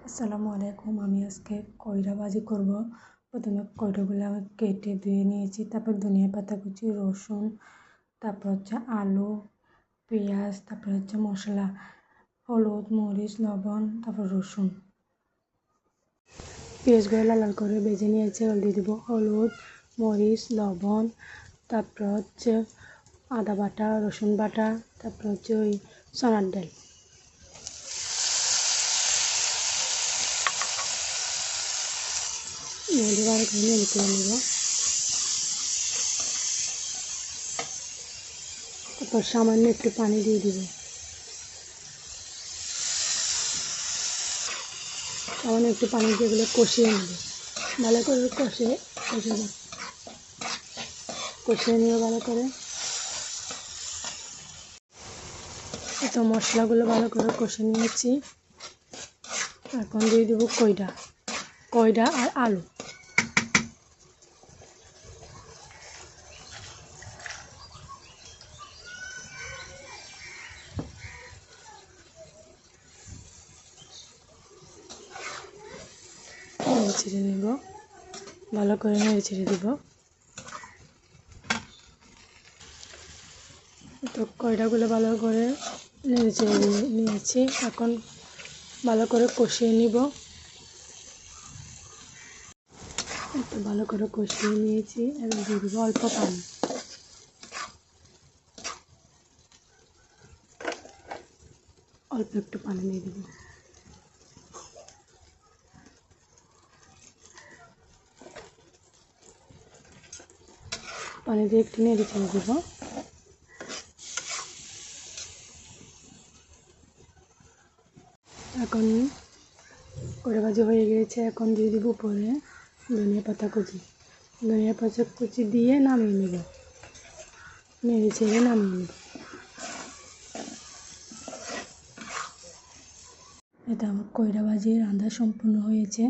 আসসালামু আলাইকুম। আমি আজকে কইরা ভাজি করব। প্রথমে কইরাগুলো আমি কেটে ধুয়ে নিয়েছি, তারপর ধনিয়া পাতা কুচি, রসুন, তারপর হচ্ছে আলু, পেঁয়াজ, তারপর হচ্ছে মশলা, হলুদ, মরিচ, লবণ, তারপর রসুন। পেঁয়াজগুলো লাল লাল করে ভেজে নিয়েছি। দিয়ে দিব হলুদ, মরিচ, লবণ, তারপর হচ্ছে আদা বাটা, রসুন বাটা, তারপর হচ্ছে ওই চনার ডাল। ভালো করে নেড়ে করে নেব। তারপর সামান্য একটু পানি দিয়ে দিব। সামান্য একটু পানি দিয়ে এগুলো কষিয়ে নেব। ভালো করে কষিয়ে নিয়ে ভালো করে। তো মশলাগুলো ভালো করে কষে নিয়েছি। এখন দিয়ে দেবো কইরা আর আলু। নেড়ে ছেড়ে নেব, ভালো করে নেড়ে ছেড়ে দিব। তো কইরাগুলো ভালো করে নেড়ে ছেড়ে নিয়েছি। এখন ভালো করে কষিয়ে নিব। একটু ভালো করে কষিয়ে নিয়েছি। এবং দিয়ে দেবো অল্প পানি। অল্প একটু পানি দিয়ে দেবো। পানি দিয়ে একটু নেড়ে ছেড়ে দেবো। এখন কইরা ভাজি হয়ে গিয়েছে। এখন দিয়ে দিব উপরে ধনিয়া পাতা কুচি দিয়ে নামিয়ে নেব। নেড়ে ছেড়ে নামিয়ে নেব। এটা আমার কইরা ভাজি রান্না সম্পূর্ণ হয়েছে।